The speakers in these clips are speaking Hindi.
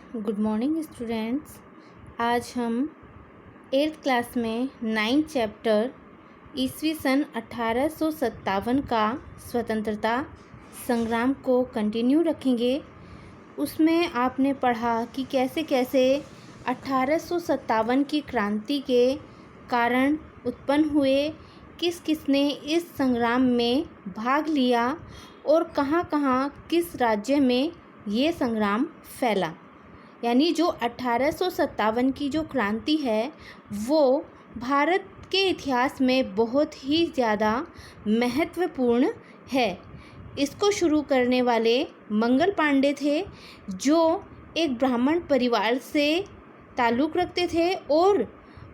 Good morning students. आज हम 8th क्लास में 9th चैप्टर ईस्वी सन 1857 का स्वतंत्रता संग्राम को कंटिन्यू रखेंगे। उसमें आपने पढ़ा कि कैसे कैसे 1857 की क्रांति के कारण उत्पन्न हुए, किस किसने इस संग्राम में भाग लिया और कहाँ कहाँ किस राज्य में ये संग्राम फैला। यानी जो 1857 की जो क्रांति है वो भारत के इतिहास में बहुत ही ज़्यादा महत्वपूर्ण है। इसको शुरू करने वाले मंगल पांडे थे, जो एक ब्राह्मण परिवार से ताल्लुक़ रखते थे और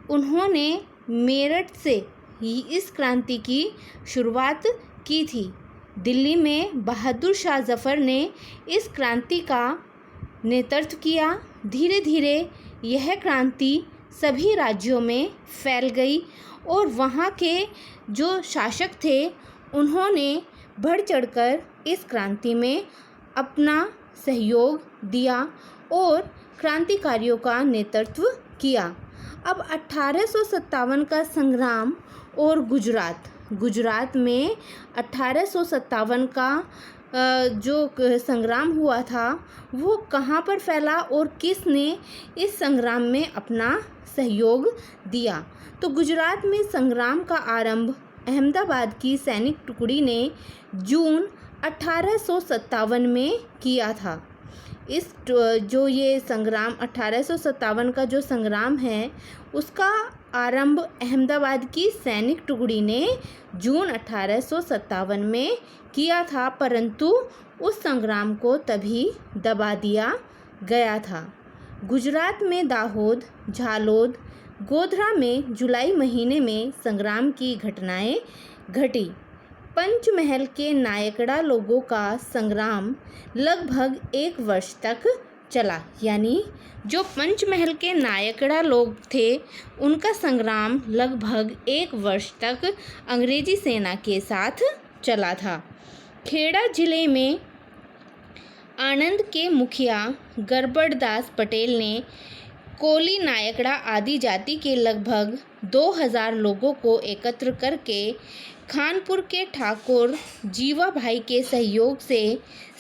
उन्होंने मेरठ से ही इस क्रांति की शुरुआत की थी। दिल्ली में बहादुर शाह जफ़र ने इस क्रांति का नेतृत्व किया। धीरे धीरे यह क्रांति सभी राज्यों में फैल गई और वहाँ के जो शासक थे उन्होंने बढ़ चढ़कर इस क्रांति में अपना सहयोग दिया और क्रांतिकारियों का नेतृत्व किया। अब 1857 का संग्राम और गुजरात में 1857 का जो संग्राम हुआ था वो कहाँ पर फैला और किसने इस संग्राम में अपना सहयोग दिया। तो गुजरात में संग्राम का आरंभ अहमदाबाद की सैनिक टुकड़ी ने जून 1857 में किया था। इस जो ये संग्राम 1857 का जो संग्राम है उसका आरंभ अहमदाबाद की सैनिक टुकड़ी ने जून 1857 में किया था, परंतु उस संग्राम को तभी दबा दिया गया था। गुजरात में दाहोद, झालोद, गोधरा में जुलाई महीने में संग्राम की घटनाएं घटी। पंचमहल के नायकड़ा लोगों का संग्राम लगभग 1 वर्ष तक चला। यानी जो पंचमहल के नायकड़ा लोग थे उनका संग्राम लगभग 1 वर्ष तक अंग्रेजी सेना के साथ चला था। खेड़ा जिले में आणंद के मुखिया गड़बड़दास पटेल ने कोली, नायकड़ा आदि जाति के लगभग 2000 लोगों को एकत्र करके खानपुर के ठाकुर जीवा भाई के सहयोग से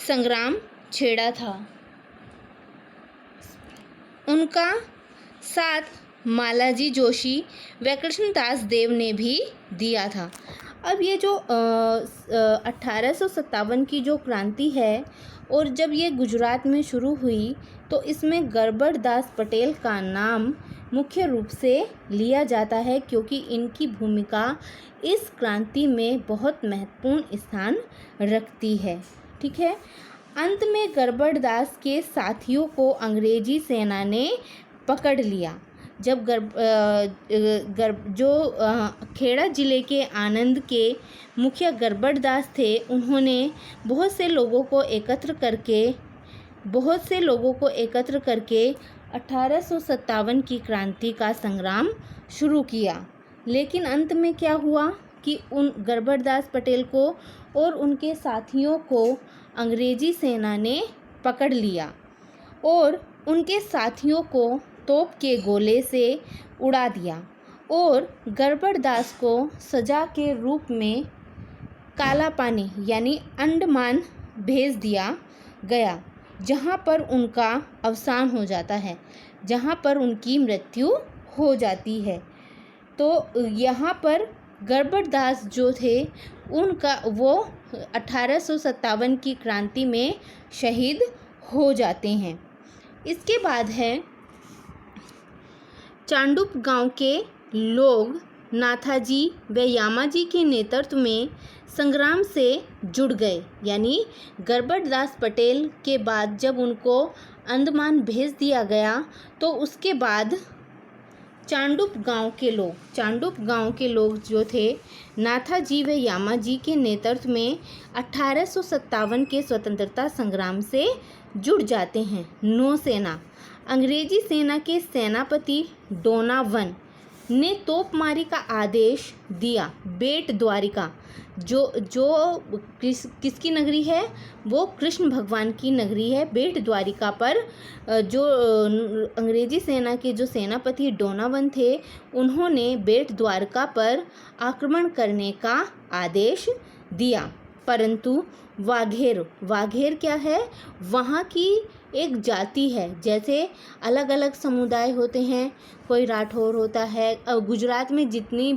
संग्राम छेड़ा था। उनका साथ मालाजी जोशी व कृष्णदास देव ने भी दिया था। अब ये जो 1857 की जो क्रांति है और जब ये गुजरात में शुरू हुई तो इसमें गड़बड़दास पटेल का नाम मुख्य रूप से लिया जाता है, क्योंकि इनकी भूमिका इस क्रांति में बहुत महत्वपूर्ण स्थान रखती है। ठीक है। अंत में गड़बड़दास के साथियों को अंग्रेजी सेना ने पकड़ लिया। जब खेड़ा जिले के आनंद के मुखिया गड़बड़दास थे, उन्होंने बहुत से लोगों को एकत्र करके 1857 की क्रांति का संग्राम शुरू किया। लेकिन अंत में क्या हुआ कि उन गड़बड़दास पटेल को और उनके साथियों को अंग्रेजी सेना ने पकड़ लिया और उनके साथियों को तोप के गोले से उड़ा दिया और गड़बड़दास को सजा के रूप में काला पानी यानी अंडमान भेज दिया गया, जहां पर उनका अवसान हो जाता है, जहां पर उनकी मृत्यु हो जाती है। तो यहाँ पर गड़बड़दास जो थे उनका वो 1857 की क्रांति में शहीद हो जाते हैं। इसके बाद है चांडुप गांव के लोग नाथाजी व यामाजी के नेतृत्व में संग्राम से जुड़ गए। यानी गड़बड़दास पटेल के बाद जब उनको अंडमान भेज दिया गया तो उसके बाद चांडुप गांव के लोग जो थे नाथाजी व यामाजी के नेतृत्व में 1857 के स्वतंत्रता संग्राम से जुड़ जाते हैं। नौसेना अंग्रेजी सेना के सेनापति डोनावन ने तोपमारी का आदेश दिया। बेट द्वारिका जो जो किसकी नगरी है, वो कृष्ण भगवान की नगरी है बेट द्वारिका पर। जो अंग्रेजी सेना के जो सेनापति डोनावन थे, उन्होंने बेट द्वारका पर आक्रमण करने का आदेश दिया, परंतु वाघेर क्या है, वहाँ की एक जाति है। जैसे अलग अलग समुदाय होते हैं, कोई राठौर होता है, गुजरात में जितने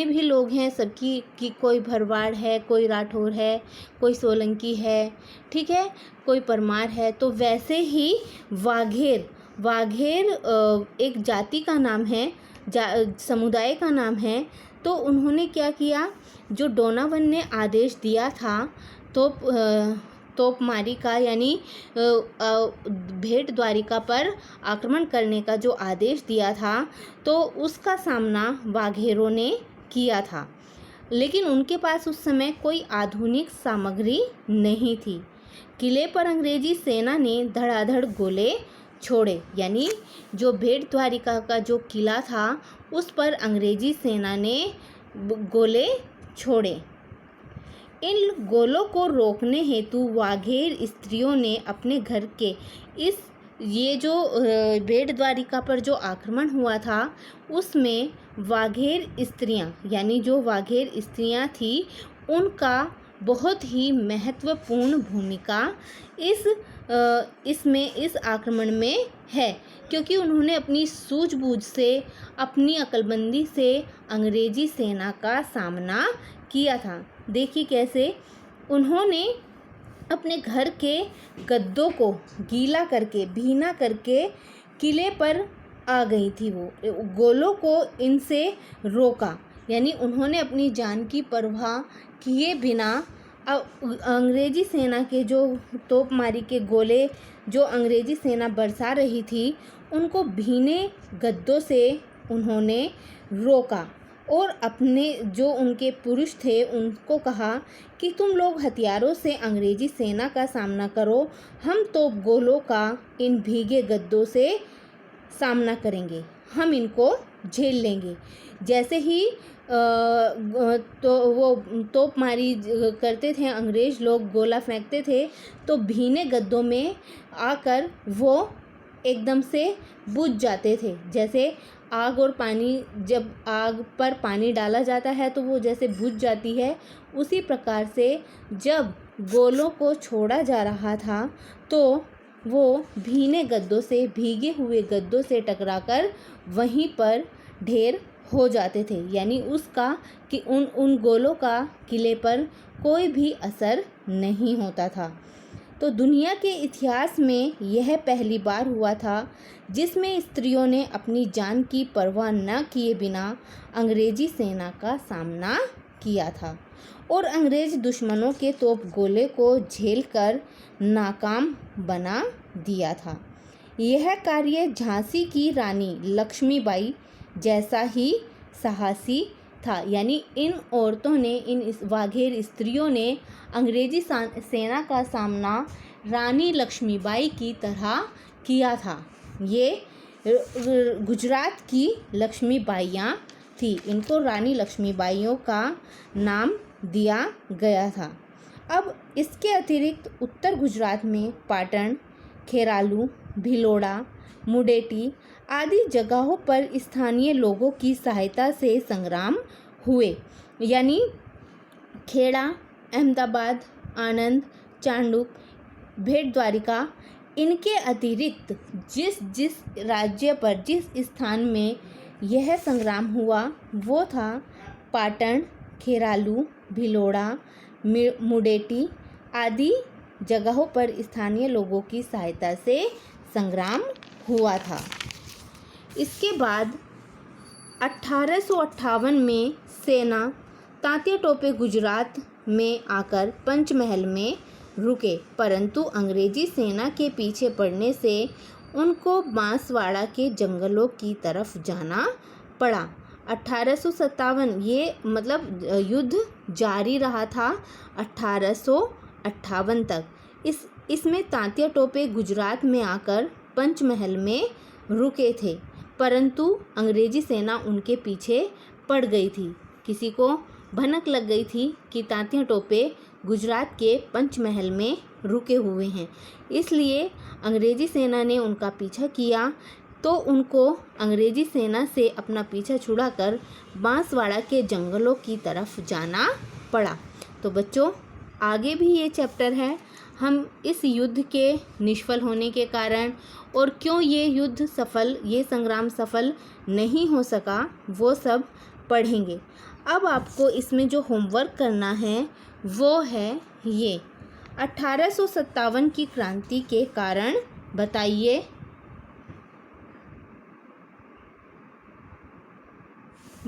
भी लोग हैं सबकी की कोई भरवाड़ है, कोई राठौर है, कोई सोलंकी है, ठीक है, कोई परमार है। तो वैसे ही वाघेर एक जाति का नाम है, समुदाय का नाम है। तो उन्होंने क्या किया, जो डोनावन ने आदेश दिया था तोपमारी का, यानी भेट द्वारिका पर आक्रमण करने का जो आदेश दिया था, तो उसका सामना वाघेरों ने किया था। लेकिन उनके पास उस समय कोई आधुनिक सामग्री नहीं थी। किले पर अंग्रेजी सेना ने धड़ाधड़ गोले छोड़े, यानी जो भेट द्वारिका का जो किला था उस पर अंग्रेजी सेना ने गोले छोड़े। इन गोलों को रोकने हेतु वाघेर स्त्रियों ने अपने घर के ये जो भेट द्वारिका पर जो आक्रमण हुआ था उसमें वाघेर स्त्रियां, यानी जो वाघेर स्त्रियां थी, उनका बहुत ही महत्वपूर्ण भूमिका इस आक्रमण में है, क्योंकि उन्होंने अपनी सूझबूझ से, अपनी अक्लमंदी से अंग्रेजी सेना का सामना किया था। देखिए कैसे उन्होंने अपने घर के गद्दों को गीला करके, भीना करके किले पर आ गई थी। वो गोलों को इनसे रोका, यानी उन्होंने अपनी जान की परवाह किए बिना अंग्रेजी सेना के जो तोपमारी के गोले जो अंग्रेजी सेना बरसा रही थी, उनको भीने गद्दों से उन्होंने रोका और अपने जो उनके पुरुष थे उनको कहा कि तुम लोग हथियारों से अंग्रेजी सेना का सामना करो, हम तो गोलों का इन भीगे गद्दों से सामना करेंगे, हम इनको झेल लेंगे। जैसे ही तो वो तोपमारी करते थे अंग्रेज लोग, गोला फेंकते थे, तो भीने गद्दों में आकर वो एकदम से बुझ जाते थे। जैसे आग और पानी, जब आग पर पानी डाला जाता है तो वो जैसे बुझ जाती है, उसी प्रकार से जब गोलों को छोड़ा जा रहा था तो वो भीगे हुए गद्दों से टकराकर वहीं पर ढेर हो जाते थे, यानी उसका कि उन गोलों का किले पर कोई भी असर नहीं होता था। तो दुनिया के इतिहास में यह पहली बार हुआ था जिसमें स्त्रियों ने अपनी जान की परवाह न किए बिना अंग्रेजी सेना का सामना किया था और अंग्रेज दुश्मनों के तोप गोले को झेलकर नाकाम बना दिया था। यह कार्य झांसी की रानी लक्ष्मीबाई जैसा ही साहसी था, यानी इन औरतों ने, इन वाघेर स्त्रियों ने अंग्रेजी सेना का सामना रानी लक्ष्मीबाई की तरह किया था। ये गुजरात की लक्ष्मीबाइयाँ थी, इनको रानी लक्ष्मीबाइयों का नाम दिया गया था। अब इसके अतिरिक्त उत्तर गुजरात में पाटन, खेरालू, भिलोड़ा, मुडेटी आदि जगहों पर स्थानीय लोगों की सहायता से संग्राम हुए, यानी खेड़ा, अहमदाबाद, आनंद, चांडुक, भेट द्वारिका, इनके अतिरिक्त जिस राज्य पर, जिस स्थान में यह संग्राम हुआ वो था पाटन, खेरालू, भिलोड़ा, मुडेटी आदि जगहों पर स्थानीय लोगों की सहायता से संग्राम हुआ था। इसके बाद 1858 में सेना तांतिया टोपे गुजरात में आकर पंचमहल में रुके, परंतु अंग्रेजी सेना के पीछे पड़ने से उनको बांसवाड़ा के जंगलों की तरफ जाना पड़ा। 1857 ये मतलब युद्ध जारी रहा था 1858 तक। इसमें तांतिया टोपे गुजरात में आकर पंचमहल में रुके थे, परंतु अंग्रेजी सेना उनके पीछे पड़ गई थी। किसी को भनक लग गई थी कि तात्या टोपे गुजरात के पंचमहल में रुके हुए हैं। इसलिए अंग्रेजी सेना ने उनका पीछा किया तो उनको अंग्रेजी सेना से अपना पीछा छुड़ाकर बांसवाड़ा के जंगलों की तरफ जाना पड़ा। तो बच्चों, आगे भी ये चैप्टर है। हम इस युद्ध के निष्फल होने के कारण और क्यों ये संग्राम सफल नहीं हो सका, वो सब पढ़ेंगे। अब आपको इसमें जो होमवर्क करना है वो है ये 1857 की क्रांति के कारण बताइए।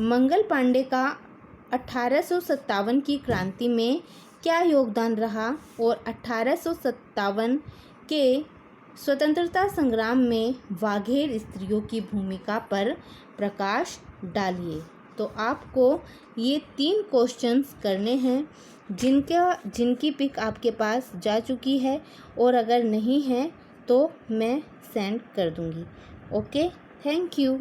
मंगल पांडे का 1857 की क्रांति में क्या योगदान रहा और 1857 के स्वतंत्रता संग्राम में वाघेर स्त्रियों की भूमिका पर प्रकाश डालिए। तो आपको ये 3 क्वेश्चंस करने हैं जिनकी पिक आपके पास जा चुकी है, और अगर नहीं है तो मैं सेंड कर दूंगी। Okay, thank you.